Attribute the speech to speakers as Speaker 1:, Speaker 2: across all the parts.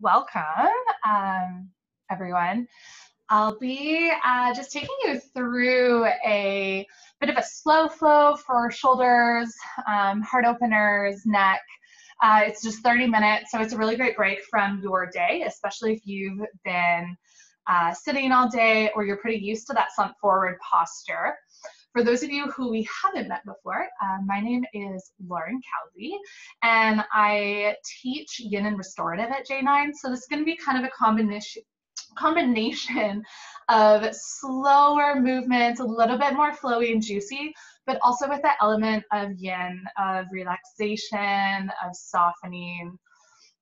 Speaker 1: welcome, everyone. I'll be just taking you through a bit of a slow flow for shoulders, heart openers, neck. It's just 30 minutes, so it's a really great break from your day, especially if you've been sitting all day or you're pretty used to that slump forward posture. For those of you who we haven't met before, my name is Lauren Cowley, and I teach Yin and Restorative at J9. So this is going to be kind of a combination of slower movements, a little bit more flowy and juicy, but also with that element of Yin, of relaxation, of softening.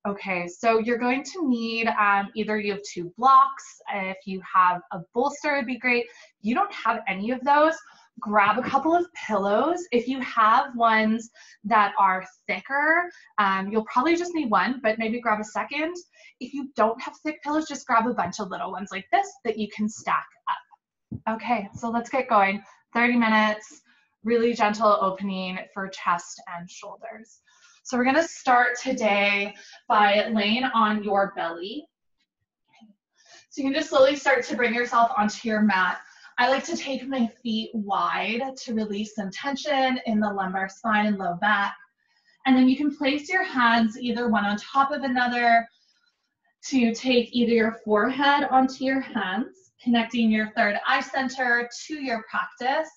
Speaker 1: Okay, so you're going to need either you have 2 blocks. If you have a bolster, it'd be great. If you don't have any of those, grab a couple of pillows. If you have ones that are thicker, you'll probably just need one, but maybe grab a second. If you don't have thick pillows, just grab a bunch of little ones like this that you can stack up. Okay, so let's get going. 30 minutes, really gentle opening for chest and shoulders. So we're gonna start today by laying on your belly. So you can just slowly start to bring yourself onto your mat. I like to take my feet wide to release some tension in the lumbar spine and low back. And then you can place your hands either one on top of another to take either your forehead onto your hands, connecting your third eye center to your practice,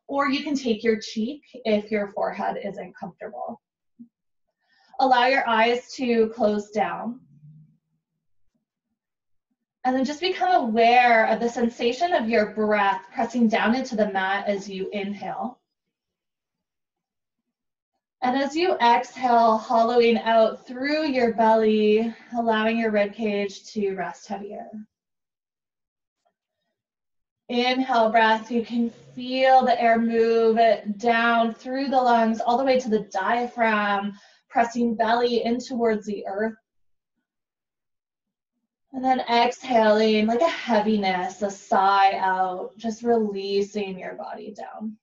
Speaker 1: or you can take your cheek if your forehead isn't comfortable. Allow your eyes to close down. And then just become aware of the sensation of your breath pressing down into the mat as you inhale. And as you exhale, hollowing out through your belly, allowing your ribcage to rest heavier. Inhale breath, you can feel the air move down through the lungs all the way to the diaphragm, pressing belly in towards the earth. And then exhaling like a heaviness, a sigh out, just releasing your body down.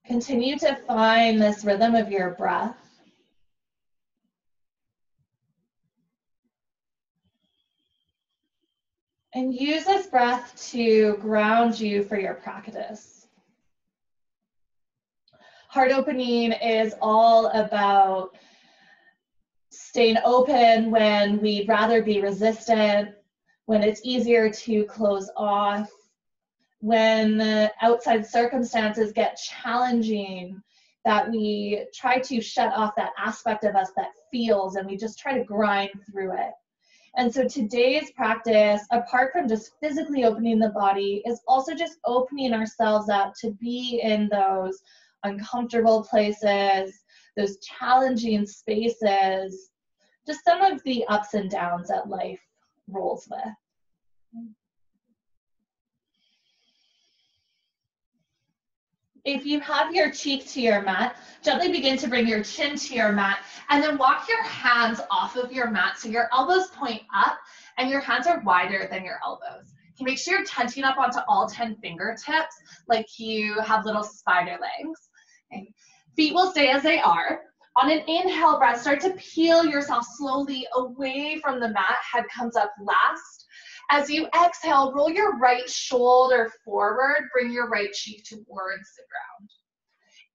Speaker 1: Continue to find this rhythm of your breath. And use this breath to ground you for your practice. Heart opening is all about staying open when we'd rather be resistant, when it's easier to close off, when the outside circumstances get challenging, that we try to shut off that aspect of us that feels and we just try to grind through it. And so today's practice, apart from just physically opening the body, is also just opening ourselves up to be in those uncomfortable places, those challenging spaces, just some of the ups and downs that life rolls with. If you have your cheek to your mat, gently begin to bring your chin to your mat and then walk your hands off of your mat so your elbows point up and your hands are wider than your elbows. You make sure you're tenting up onto all 10 fingertips like you have little spider legs. Okay. Feet will stay as they are. On an inhale breath, start to peel yourself slowly away from the mat. Head comes up last. As you exhale, roll your right shoulder forward. Bring your right cheek towards the ground.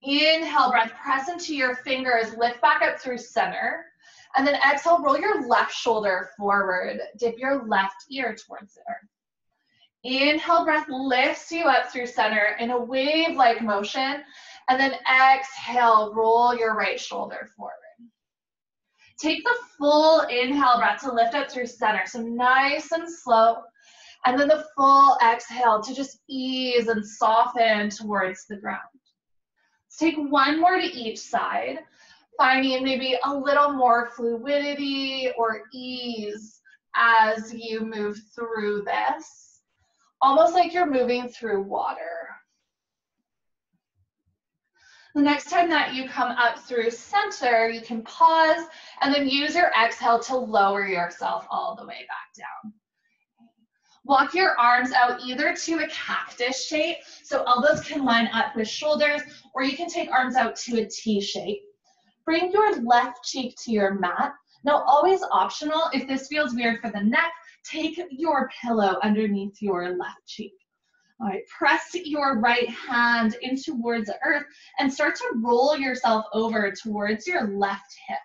Speaker 1: Inhale breath, press into your fingers. Lift back up through center. And then exhale, roll your left shoulder forward. Dip your left ear towards the earth. Inhale breath lifts you up through center in a wave-like motion. And then exhale, roll your right shoulder forward. Take the full inhale breath to lift up through center, so nice and slow. And then the full exhale to just ease and soften towards the ground. Let's take one more to each side, finding maybe a little more fluidity or ease as you move through this, almost like you're moving through water. The next time that you come up through center, you can pause and then use your exhale to lower yourself all the way back down. Walk your arms out either to a cactus shape, so elbows can line up with shoulders, or you can take arms out to a T shape. Bring your left cheek to your mat. Now, always optional, if this feels weird for the neck, take your pillow underneath your left cheek. All right, press your right hand in towards the earth and start to roll yourself over towards your left hip.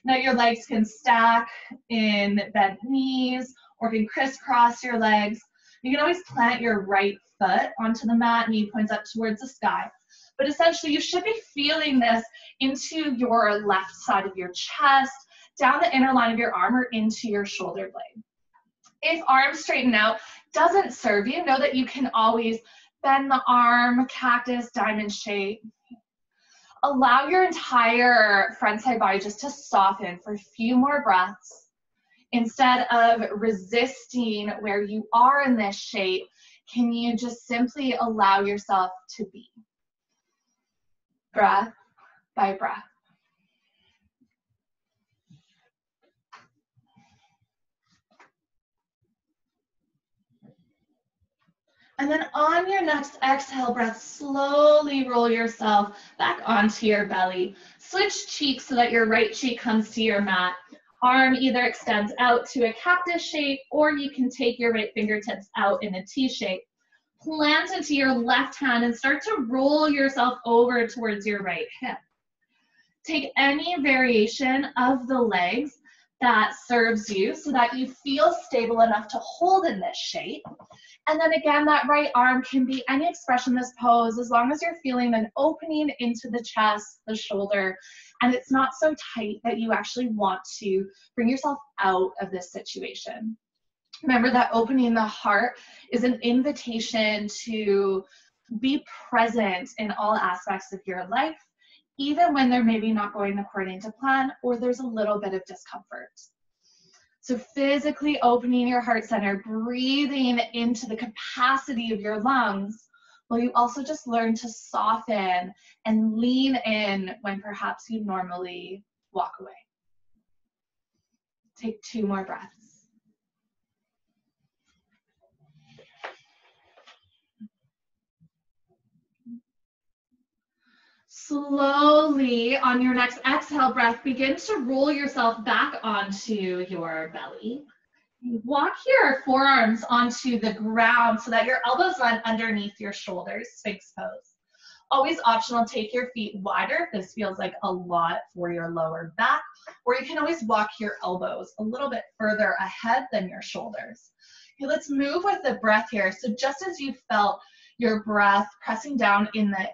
Speaker 1: Now your legs can stack in bent knees or can crisscross your legs. You can always plant your right foot onto the mat, knee points up towards the sky. But essentially you should be feeling this into your left side of your chest, down the inner line of your arm or into your shoulder blade. If arms straighten out doesn't serve you, know that you can always bend the arm, cactus, diamond shape. Allow your entire front side body just to soften for a few more breaths. Instead of resisting where you are in this shape, can you just simply allow yourself to be? Breath by breath. And then on your next exhale breath, slowly roll yourself back onto your belly. Switch cheeks so that your right cheek comes to your mat. Arm either extends out to a cactus shape, or you can take your right fingertips out in a T shape. Plant into your left hand and start to roll yourself over towards your right hip. Take any variation of the legs that serves you so that you feel stable enough to hold in this shape. And then again, that right arm can be any expression in this pose as long as you're feeling an opening into the chest, the shoulder, and it's not so tight that you actually want to bring yourself out of this situation. Remember that opening the heart is an invitation to be present in all aspects of your life, even when they're maybe not going according to plan or there's a little bit of discomfort. So physically opening your heart center, breathing into the capacity of your lungs, while you also just learn to soften and lean in when perhaps you normally walk away. Take 2 more breaths. Slowly, on your next exhale breath, begin to roll yourself back onto your belly. Walk your forearms onto the ground so that your elbows run underneath your shoulders, Sphinx pose. Always optional, take your feet wider if this feels like a lot for your lower back, or you can always walk your elbows a little bit further ahead than your shoulders. Okay, let's move with the breath here. So just as you felt your breath pressing down in the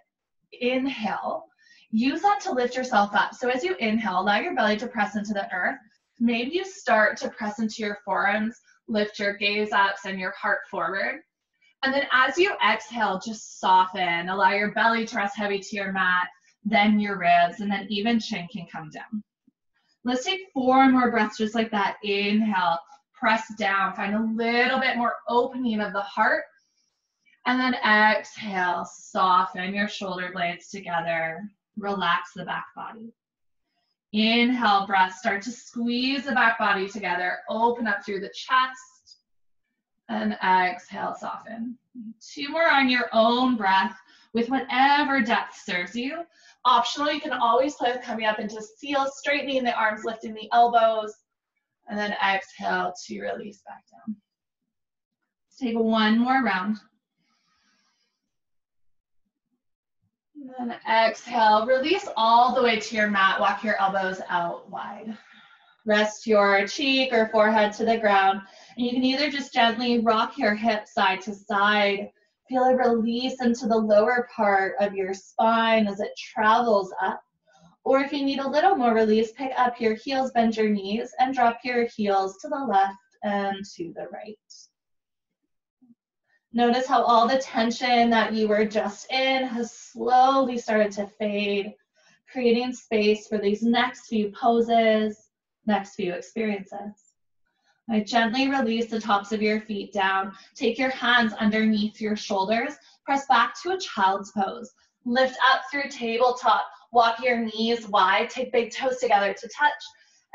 Speaker 1: inhale, use that to lift yourself up. So as you inhale, allow your belly to press into the earth. Maybe you start to press into your forearms, lift your gaze up, send your heart forward. And then as you exhale, just soften. Allow your belly to rest heavy to your mat, then your ribs, and then even chin can come down. Let's take 4 more breaths just like that. Inhale, press down, find a little bit more opening of the heart. And then exhale, soften your shoulder blades together. Relax the back body. Inhale, breath, start to squeeze the back body together. Open up through the chest. And exhale, soften. 2 more on your own breath with whatever depth serves you. Optional, you can always play with coming up into seal, straightening the arms, lifting the elbows. And then exhale to release back down. Let's take 1 more round. And then exhale, release all the way to your mat. Walk your elbows out wide. Rest your cheek or forehead to the ground. And you can either just gently rock your hips side to side. Feel a release into the lower part of your spine as it travels up. Or if you need a little more release, pick up your heels, bend your knees, and drop your heels to the left and to the right. Notice how all the tension that you were just in has slowly started to fade, creating space for these next few poses, next few experiences. I gently release the tops of your feet down. Take your hands underneath your shoulders. Press back to a child's pose. Lift up through tabletop. Walk your knees wide. Take big toes together to touch.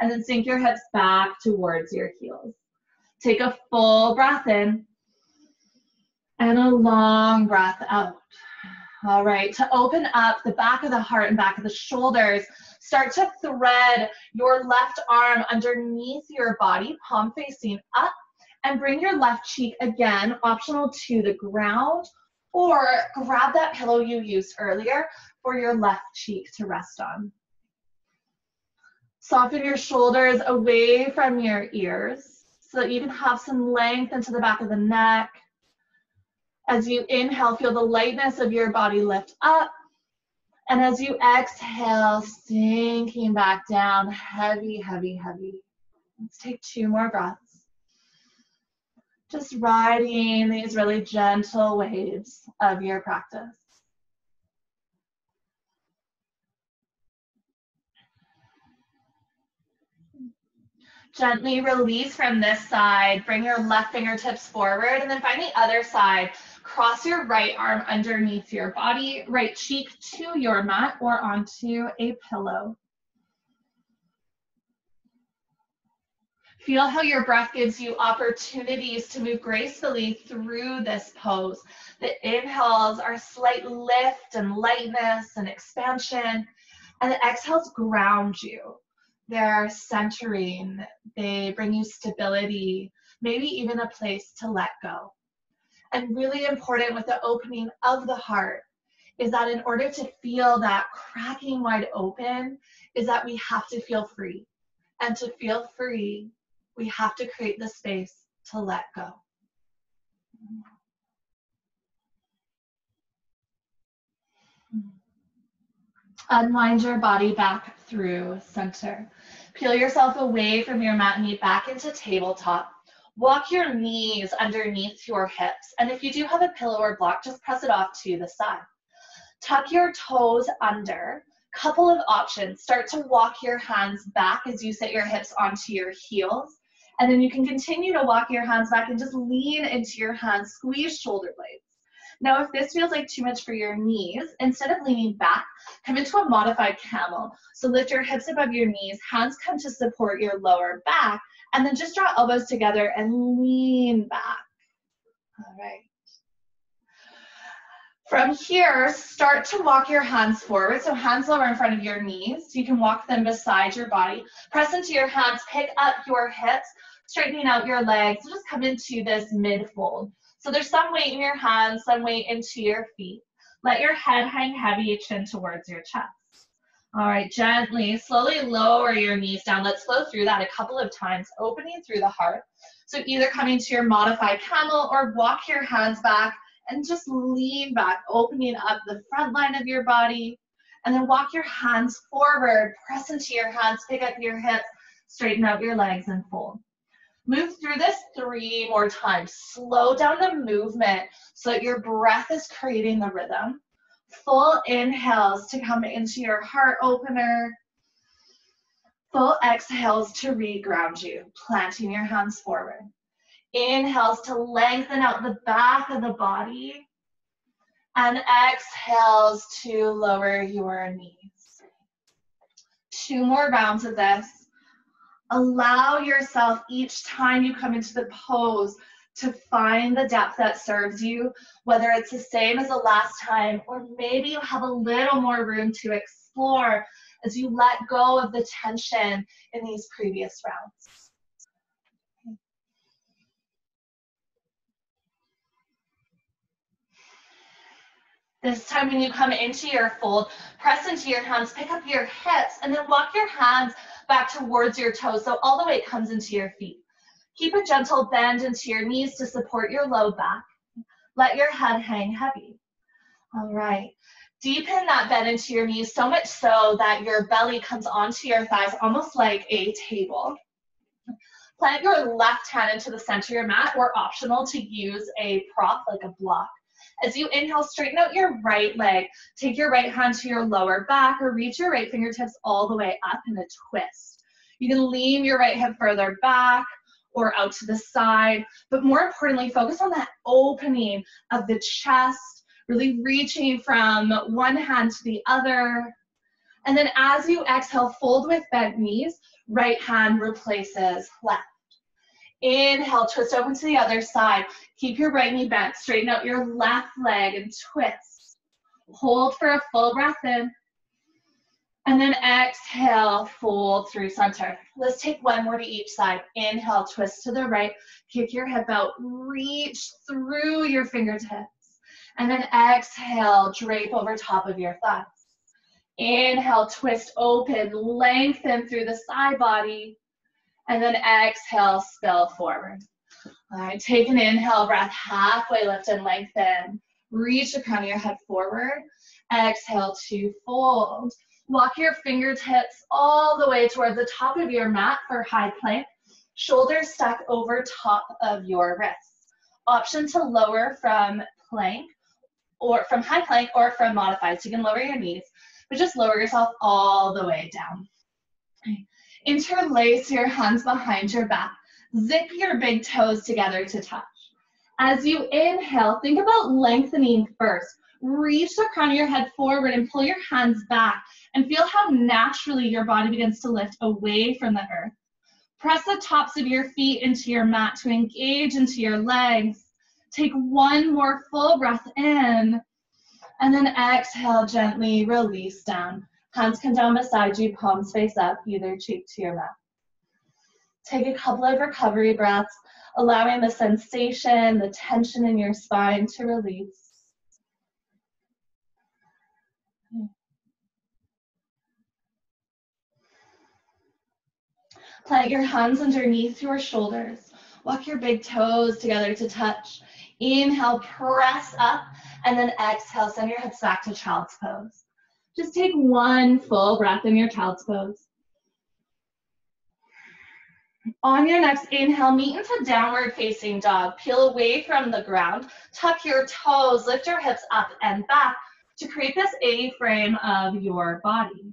Speaker 1: And then sink your hips back towards your heels. Take a full breath in. And a long breath out. All right, to open up the back of the heart and back of the shoulders, start to thread your left arm underneath your body, palm facing up, and bring your left cheek again, optional, to the ground, or grab that pillow you used earlier for your left cheek to rest on. Soften your shoulders away from your ears so that you can have some length into the back of the neck. As you inhale, feel the lightness of your body lift up. And as you exhale, sinking back down, heavy, heavy, heavy. Let's take 2 more breaths. Just riding these really gentle waves of your practice. Gently release from this side, bring your left fingertips forward, and then find the other side. Cross your right arm underneath your body, right cheek to your mat or onto a pillow. Feel how your breath gives you opportunities to move gracefully through this pose. The inhales are a slight lift and lightness and expansion, and the exhales ground you. They're centering, they bring you stability, maybe even a place to let go. And really important with the opening of the heart is that in order to feel that cracking wide open, is that we have to feel free. And to feel free, we have to create the space to let go. Unwind your body back through center. Peel yourself away from your mat, knee back into tabletop. Walk your knees underneath your hips. And if you do have a pillow or block, just press it off to the side. Tuck your toes under. Couple of options. Start to walk your hands back as you set your hips onto your heels. And then you can continue to walk your hands back and just lean into your hands, squeeze shoulder blades. Now, if this feels like too much for your knees, instead of leaning back, come into a modified camel. So lift your hips above your knees, hands come to support your lower back, and then just draw elbows together and lean back. All right. From here, start to walk your hands forward. So hands lower in front of your knees. You can walk them beside your body. Press into your hands, pick up your hips, straightening out your legs. Just come into this mid-fold. So there's some weight in your hands, some weight into your feet. Let your head hang heavy, chin towards your chest. All right, gently, slowly lower your knees down. Let's flow through that a couple of times, opening through the heart. So either coming to your modified camel or walk your hands back and just lean back, opening up the front line of your body. And then walk your hands forward, press into your hands, pick up your hips, straighten out your legs and fold. Move through this 3 more times. Slow down the movement so that your breath is creating the rhythm. Full inhales to come into your heart opener. Full exhales to reground you, planting your hands forward. Inhales to lengthen out the back of the body. And exhales to lower your knees. 2 more rounds of this. Allow yourself each time you come into the pose to find the depth that serves you, whether it's the same as the last time, or maybe you have a little more room to explore as you let go of the tension in these previous rounds. This time when you come into your fold, press into your hands, pick up your hips, and then walk your hands back towards your toes, so all the weight comes into your feet. Keep a gentle bend into your knees to support your low back. Let your head hang heavy. All right. Deepen that bend into your knees so much so that your belly comes onto your thighs, almost like a table. Plant your left hand into the center of your mat, or optional to use a prop like a block. As you inhale, straighten out your right leg. Take your right hand to your lower back or reach your right fingertips all the way up in a twist. You can lean your right hip further back or out to the side, but more importantly, focus on that opening of the chest, really reaching from one hand to the other. And then as you exhale, fold with bent knees, right hand replaces left. Inhale, twist over to the other side. Keep your right knee bent. Straighten out your left leg and twist. Hold for a full breath in. And then exhale, fold through center. Let's take one more to each side. Inhale, twist to the right, kick your hip out, reach through your fingertips. And then exhale, drape over top of your thighs. Inhale, twist open, lengthen through the side body. And then exhale, spill forward. All right, take an inhale breath, halfway lift and lengthen. Reach the crown of your head forward. Exhale to fold. Walk your fingertips all the way towards the top of your mat for high plank. Shoulders stack over top of your wrists. Option to lower from plank or from high plank or from modified. So you can lower your knees, but just lower yourself all the way down. Interlace your hands behind your back. Zip your big toes together to touch. As you inhale, think about lengthening first. Reach the crown of your head forward and pull your hands back and feel how naturally your body begins to lift away from the earth. Press the tops of your feet into your mat to engage into your legs. Take one more full breath in and then exhale, gently release down. Hands come down beside you, palms face up, either cheek to your mat. Take a couple of recovery breaths, allowing the sensation, the tension in your spine to release. Plant your hands underneath your shoulders. Walk your big toes together to touch. Inhale, press up, and then exhale, send your hips back to child's pose. Just take one full breath in your child's pose. On your next inhale, meet into downward facing dog. Peel away from the ground, tuck your toes, lift your hips up and back to create this A-frame of your body.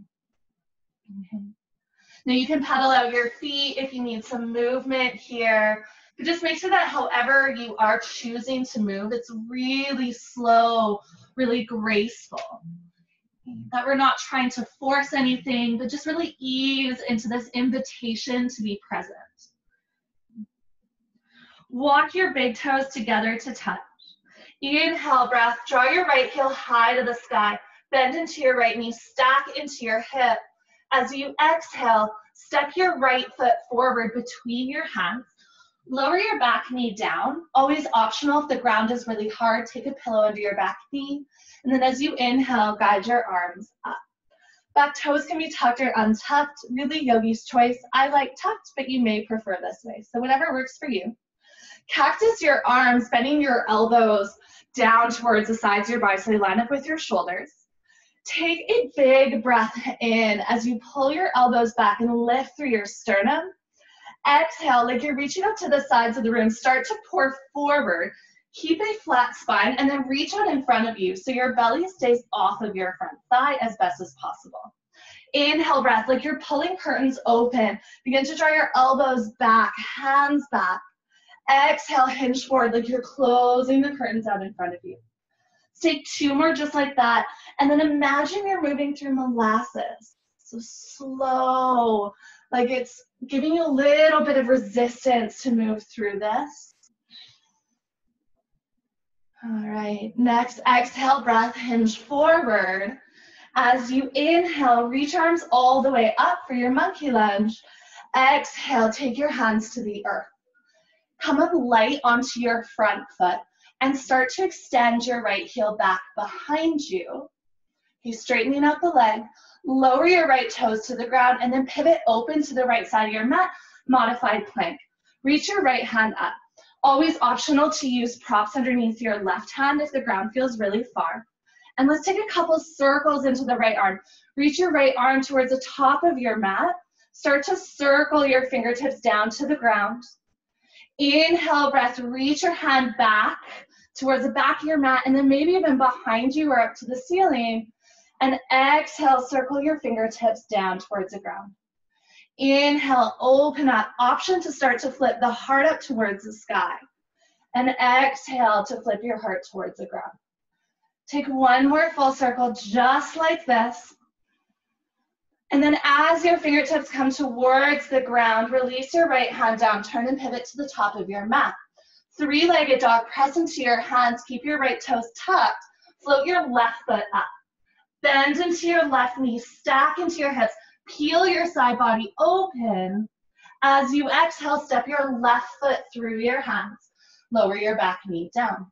Speaker 1: Now you can pedal out your feet if you need some movement here, but just make sure that however you are choosing to move, it's really slow, really graceful. That we're not trying to force anything, but just really ease into this invitation to be present. Walk your big toes together to touch. Inhale, breath, draw your right heel high to the sky, bend into your right knee, stack into your hip. As you exhale, step your right foot forward between your hands. Lower your back knee down. Always optional if the ground is really hard, take a pillow under your back knee. And then as you inhale, guide your arms up. Back toes can be tucked or untucked, really yogi's choice. I like tucked, but you may prefer this way. So whatever works for you. Cactus your arms, bending your elbows down towards the sides of your body so they line up with your shoulders. Take a big breath in as you pull your elbows back and lift through your sternum. Exhale, like you're reaching up to the sides of the room. Start to pour forward. Keep a flat spine and then reach out in front of you so your belly stays off of your front thigh as best as possible. Inhale, breath, like you're pulling curtains open. Begin to draw your elbows back, hands back. Exhale, hinge forward like you're closing the curtains out in front of you. Take two more just like that. And then imagine you're moving through molasses. So slow, like it's giving you a little bit of resistance to move through this. All right, next, exhale, breath, hinge forward. As you inhale, reach arms all the way up for your monkey lunge. Exhale, take your hands to the earth. Come up light onto your front foot and start to extend your right heel back behind you. You're straightening out the leg. Lower your right toes to the ground and then pivot open to the right side of your mat, modified plank. Reach your right hand up. Always optional to use props underneath your left hand if the ground feels really far. And let's take a couple circles into the right arm. Reach your right arm towards the top of your mat. Start to circle your fingertips down to the ground. Inhale, breath, reach your hand back towards the back of your mat and then maybe even behind you or up to the ceiling. And exhale, circle your fingertips down towards the ground. Inhale, open up. Option to start to flip the heart up towards the sky. And exhale to flip your heart towards the ground. Take one more full circle just like this. And then as your fingertips come towards the ground, release your right hand down, turn and pivot to the top of your mat. Three-legged dog, press into your hands, keep your right toes tucked. Float your left foot up. Bend into your left knee, stack into your hips, peel your side body open. As you exhale, step your left foot through your hands. Lower your back knee down.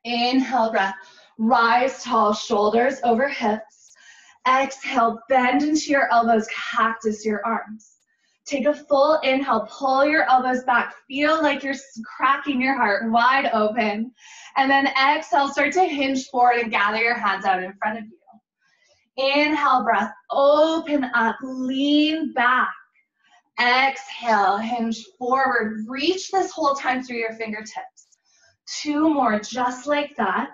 Speaker 1: Inhale, breath. Rise tall, shoulders over hips. Exhale, bend into your elbows, cactus your arms. Take a full inhale, pull your elbows back. Feel like you're cracking your heart wide open. And then exhale, start to hinge forward and gather your hands out in front of you. Inhale, breath, open up, lean back. Exhale, hinge forward. Reach this whole time through your fingertips. 2 more, just like that.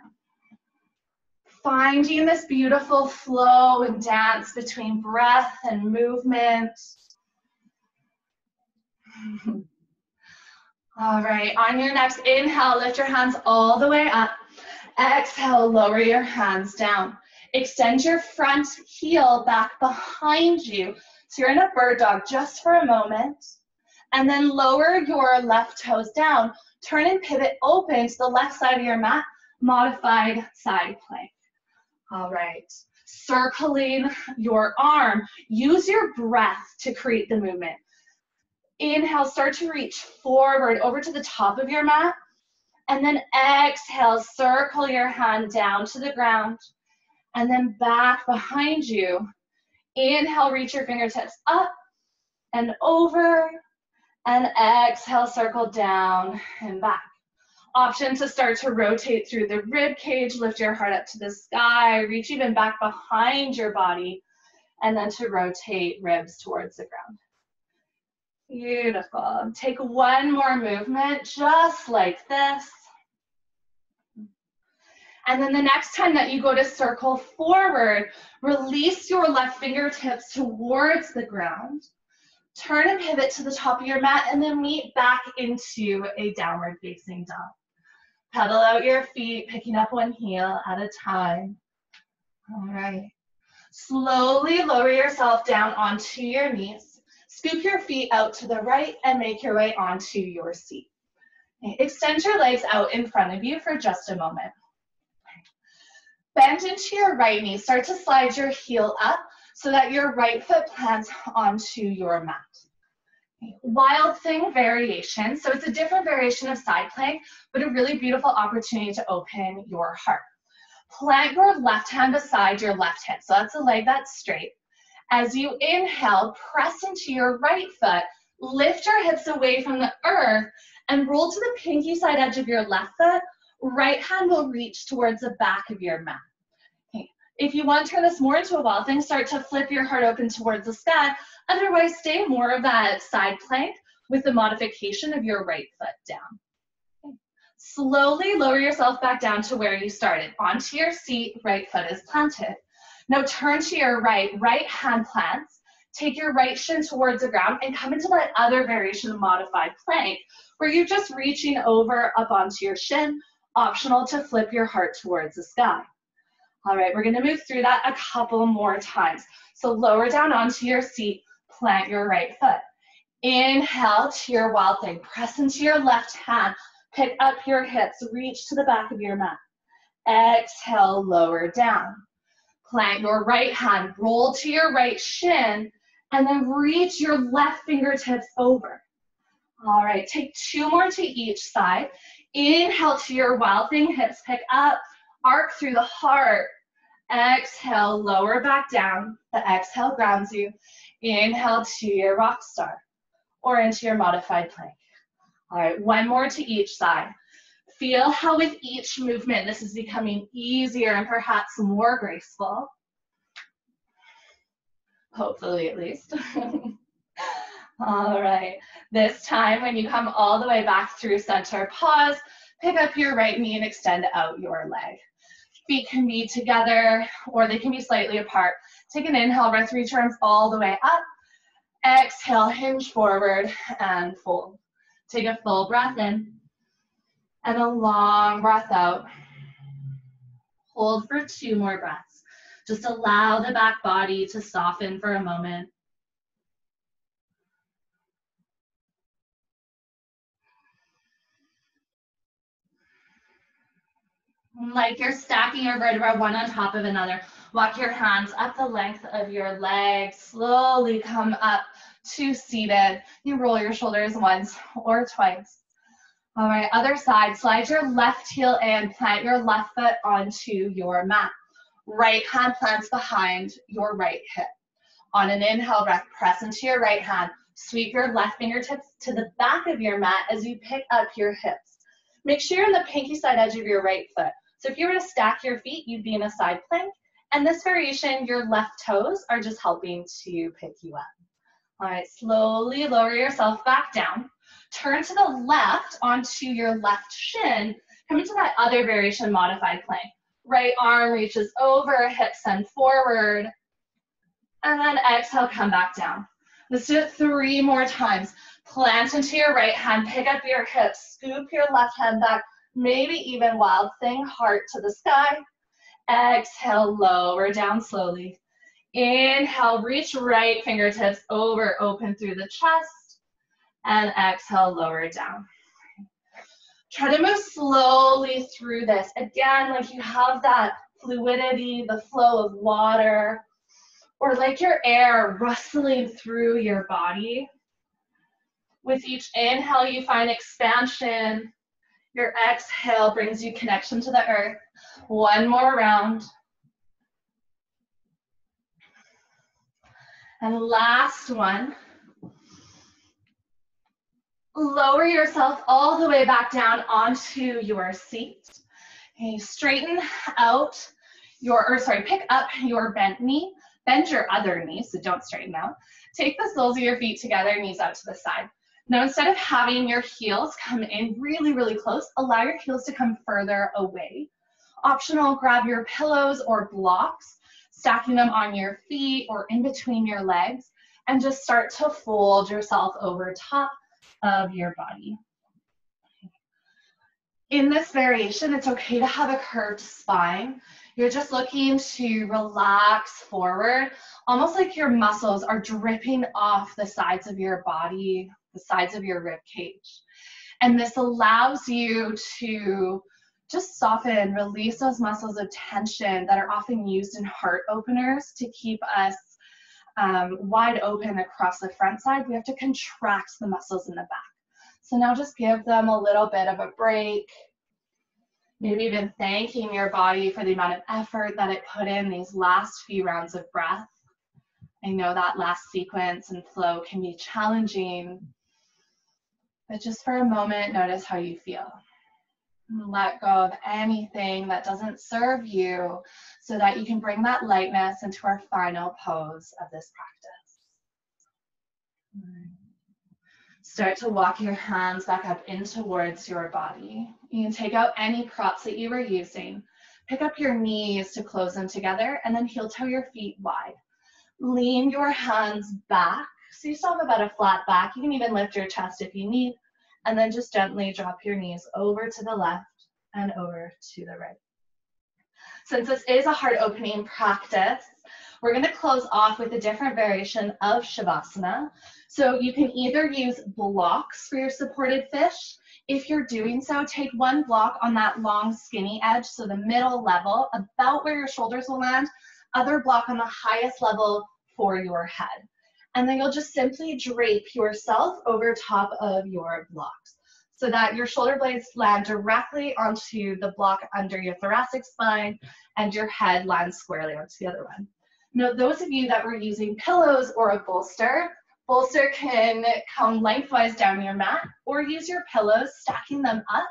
Speaker 1: Finding this beautiful flow and dance between breath and movement. All right, on your next inhale, lift your hands all the way up. Exhale, lower your hands down. Extend your front heel back behind you. So you're in a bird dog just for a moment. And then lower your left toes down. Turn and pivot open to the left side of your mat, modified side plank. All right, circling your arm. Use your breath to create the movement. Inhale, start to reach forward over to the top of your mat. And then exhale, circle your hand down to the ground. And then back behind you. Inhale, reach your fingertips up and over. And exhale, circle down and back. Option to start to rotate through the rib cage. Lift your heart up to the sky. Reach even back behind your body. And then to rotate ribs towards the ground. Beautiful. Take 1 more movement, just like this. And then the next time that you go to circle forward, release your left fingertips towards the ground. Turn and pivot to the top of your mat and then meet back into a downward facing dog. Pedal out your feet, picking up 1 heel at a time. All right. Slowly lower yourself down onto your knees. Scoop your feet out to the right and make your way onto your seat. Okay. Extend your legs out in front of you for just a moment. Bend into your right knee. Start to slide your heel up so that your right foot plants onto your mat. Wild thing variation. So it's a different variation of side plank, but a really beautiful opportunity to open your heart. Plant your left hand beside your left hip. So that's a leg that's straight. As you inhale, press into your right foot, lift your hips away from the earth, and roll to the pinky side edge of your left foot. Right hand will reach towards the back of your mat. Okay. If you want to turn this more into a wild thing, start to flip your heart open towards the sky. Otherwise, stay more of that side plank with the modification of your right foot down. Okay. Slowly lower yourself back down to where you started. Onto your seat, right foot is planted. Now turn to your right, right hand plants. Take your right shin towards the ground and come into that other variation of modified plank where you're just reaching over up onto your shin. Optional to flip your heart towards the sky. All right, we're gonna move through that a couple more times. So lower down onto your seat, plant your right foot. Inhale to your wild thing. Press into your left hand. Pick up your hips, reach to the back of your mat. Exhale, lower down. Plant your right hand, roll to your right shin, and then reach your left fingertips over. All right, take 2 more to each side. Inhale to your wild thing, hips pick up, arc through the heart. Exhale, lower back down. The exhale grounds you. Inhale to your rock star or into your modified plank. All right, 1 more to each side. Feel how with each movement, this is becoming easier and perhaps more graceful. Hopefully, at least. All right, this time when you come all the way back through center, pause, pick up your right knee and extend out your leg. Feet can be together or they can be slightly apart. Take an inhale, breath, reach your arms all the way up. Exhale, hinge forward and fold. Take a full breath in and a long breath out. Hold for 2 more breaths. Just allow the back body to soften for a moment. Like you're stacking your vertebra one on top of another. Walk your hands up the length of your legs. Slowly come up to seated. You roll your shoulders once or twice. All right, other side. Slide your left heel in. Plant your left foot onto your mat. Right hand plants behind your right hip. On an inhale breath, press into your right hand. Sweep your left fingertips to the back of your mat as you pick up your hips. Make sure you're on the pinky side edge of your right foot. So if you were to stack your feet, you'd be in a side plank. And this variation, your left toes are just helping to pick you up. All right, slowly lower yourself back down. Turn to the left onto your left shin. Come into that other variation, modified plank. Right arm reaches over, hips send forward. And then exhale, come back down. Let's do it 3 more times. Plant into your right hand, pick up your hips, scoop your left hand back, maybe even wild thing, heart to the sky. Exhale, lower down slowly. Inhale, reach right fingertips over, open through the chest. And exhale, lower down. Try to move slowly through this. Again, like you have that fluidity, the flow of water, or like your air rustling through your body. With each inhale, you find expansion. Your exhale brings you connection to the earth. 1 more round. And last one. Lower yourself all the way back down onto your seat. Okay, straighten out pick up your bent knee. Bend your other knee, so don't straighten out. Take the soles of your feet together, knees out to the side. Now, instead of having your heels come in really, really close, allow your heels to come further away. Optional, grab your pillows or blocks, stacking them on your feet or in between your legs, and just start to fold yourself over top of your body. In this variation, it's okay to have a curved spine. You're just looking to relax forward, almost like your muscles are dripping off the sides of your body, the sides of your rib cage. And this allows you to just soften, release those muscles of tension that are often used in heart openers to keep us wide open across the front side. We have to contract the muscles in the back. So now just give them a little bit of a break. Maybe even thanking your body for the amount of effort that it put in these last few rounds of breath. I know that last sequence and flow can be challenging, but just for a moment, notice how you feel. And let go of anything that doesn't serve you so that you can bring that lightness into our final pose of this practice. Start to walk your hands back up in towards your body. You can take out any props that you were using. Pick up your knees to close them together and then heel toe your feet wide. Lean your hands back so you still have about a flat back. You can even lift your chest if you need, and then just gently drop your knees over to the left and over to the right. Since this is a heart opening practice, we're going to close off with a different variation of Shavasana. So you can either use blocks for your supported fish. If you're doing so, take one block on that long skinny edge, so the middle level, about where your shoulders will land, other block on the highest level for your head. And then you'll just simply drape yourself over top of your blocks so that your shoulder blades land directly onto the block under your thoracic spine and your head lands squarely onto the other one. Now, those of you that were using pillows or a bolster can come lengthwise down your mat, or use your pillows, stacking them up,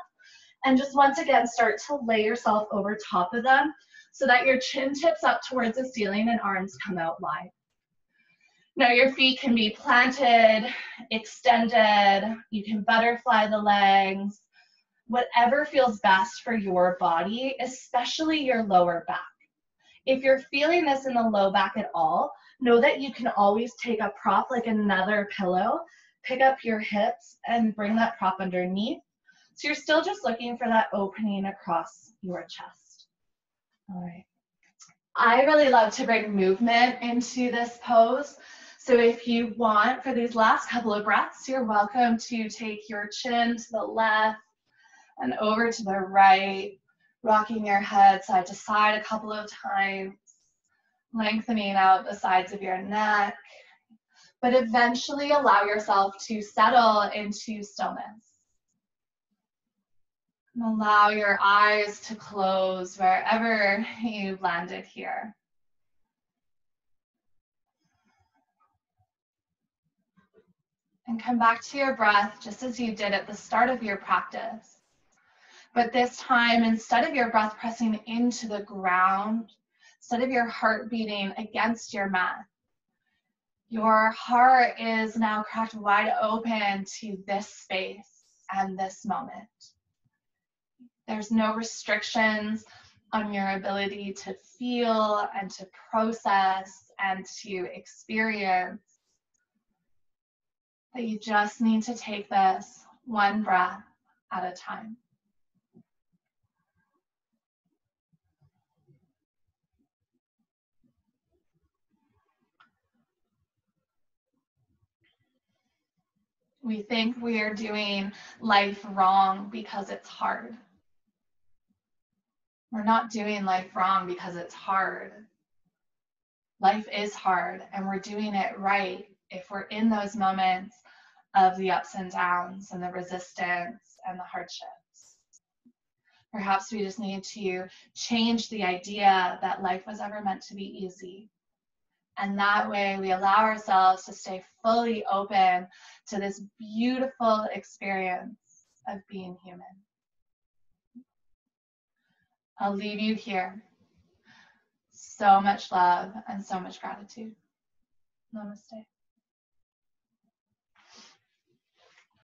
Speaker 1: and just once again start to lay yourself over top of them so that your chin tips up towards the ceiling and arms come out wide. Now your feet can be planted, extended, you can butterfly the legs, whatever feels best for your body, especially your lower back. If you're feeling this in the low back at all, know that you can always take a prop like another pillow, pick up your hips and bring that prop underneath. So you're still just looking for that opening across your chest. All right. I really love to bring movement into this pose. So if you want, for these last couple of breaths, you're welcome to take your chin to the left and over to the right. Rocking your head side to side a couple of times, lengthening out the sides of your neck, but eventually allow yourself to settle into stillness. And allow your eyes to close wherever you've landed here. And come back to your breath just as you did at the start of your practice. But this time, instead of your breath pressing into the ground, instead of your heart beating against your mat, your heart is now cracked wide open to this space and this moment. There's no restrictions on your ability to feel and to process and to experience. That you just need to take this one breath at a time. We think we are doing life wrong because it's hard. We're not doing life wrong because it's hard. Life is hard, and we're doing it right if we're in those moments of the ups and downs and the resistance and the hardships. Perhaps we just need to change the idea that life was ever meant to be easy. And that way we allow ourselves to stay fully open to this beautiful experience of being human. I'll leave you here. So much love and so much gratitude. Namaste.